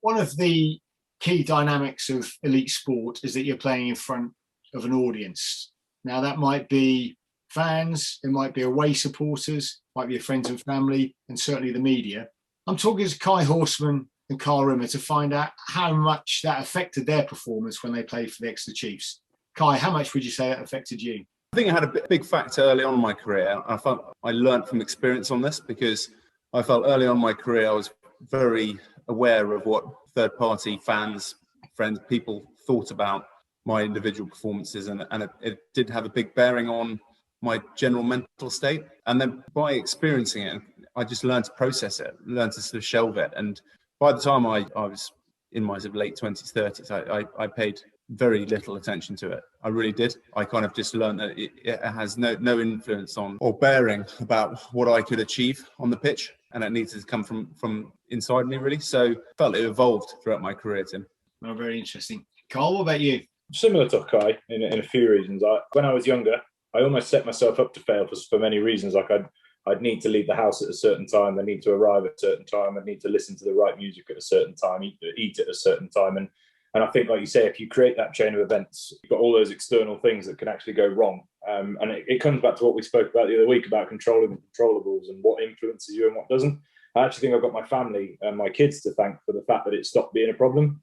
One of the key dynamics of elite sport is that you're playing in front of an audience. Now, that might be fans, it might be away supporters, might be your friends and family, and certainly the media. I'm talking to Kai Horstmann and Carl Rimmer to find out how much that affected their performance when they played for the Exeter Chiefs. Kai, how much would you say that affected you? I think it had a big factor early on in my career. I felt I learned from experience on this because I felt early on in my career I was very aware of what third-party fans, friends, people thought about my individual performances, and it did have a big bearing on my general mental state. And then by experiencing it, I just learned to process it, learned to sort of shelve it. And by the time I was in my sort of late 20s, 30s, I paid very little attention to it. I really did. I kind of just learned that it has no influence on or bearing about what I could achieve on the pitch. And it needs to come from inside me, really. So I felt it evolved throughout my career, Tim. Oh, very interesting. Carl, what about you? Similar to Kai in a few reasons. When I was younger, I almost set myself up to fail for many reasons. Like I'd need to leave the house at a certain time. I need to arrive at a certain time. I need to listen to the right music at a certain time, eat at a certain time. And I think, like you say, if you create that chain of events, you've got all those external things that can actually go wrong. And it comes back to what we spoke about the other week about controlling the controllables and what influences you and what doesn't. I actually think I've got my family and my kids to thank for the fact that it stopped being a problem.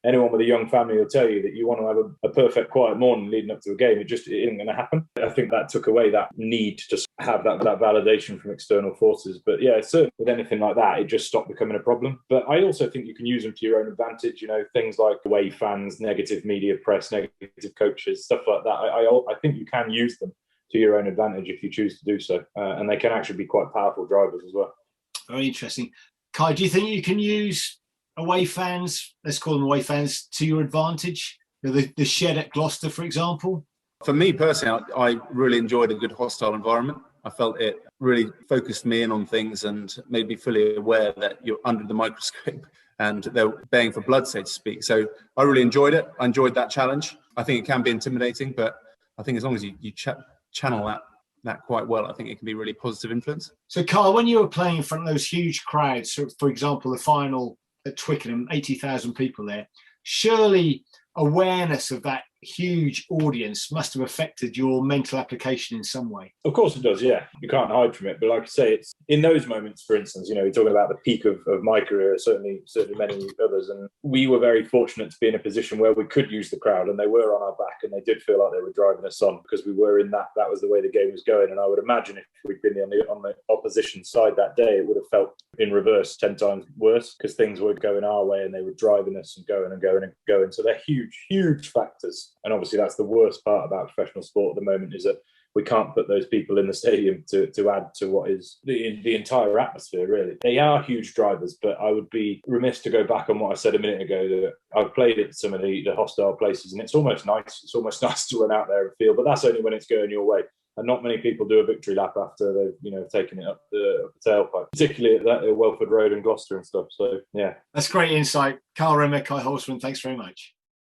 Anyone with a young family will tell you that you want to have a perfect quiet morning leading up to a game. It isn't going to happen. I think that took away that need to just have that validation from external forces. But yeah, certainly with anything like that, it just stopped becoming a problem. But I also think you can use them to your own advantage. Things like away fans, negative media press, negative coaches, stuff like that. I think you can use them to your own advantage if you choose to do so. And they can actually be quite powerful drivers as well. Very interesting. Kai, do you think you can use away fans, let's call them away fans, to your advantage? The shed at Gloucester, for example? For me personally, I really enjoyed a good hostile environment. I felt it really focused me in on things and made me fully aware that you're under the microscope and they're baying for blood, so to speak. So I really enjoyed it. I enjoyed that challenge. I think it can be intimidating, but I think as long as you channel that quite well, I think it can be really positive influence. So Carl, when you were playing in front of those huge crowds, so for example, the final at Twickenham, 80,000 people there, surely awareness of that huge audience must have affected your mental application in some way. Of course it does, yeah. You can't hide from it. But like I say, it's in those moments, for instance, you're talking about the peak of my career, certainly many others. And we were very fortunate to be in a position where we could use the crowd, and they were on our back and they did feel like they were driving us on because we were in that was the way the game was going. And I would imagine if we'd been on the opposition side that day, it would have felt in reverse 10 times worse because things were going our way and they were driving us and going and going and going. So they're huge, huge factors. And obviously that's the worst part about professional sport at the moment, is that we can't put those people in the stadium to add to what is the entire atmosphere, really. They are huge drivers, but I would be remiss to go back on what I said a minute ago, that I've played at some of the hostile places and it's almost nice. It's almost nice to run out there and feel, but that's only when it's going your way. And not many people do a victory lap after they've taken it up the tailpipe, particularly at Welford Road and Gloucester and stuff. So, yeah. That's great insight. Carl Rimmer, Kai Horstmann, thanks very much.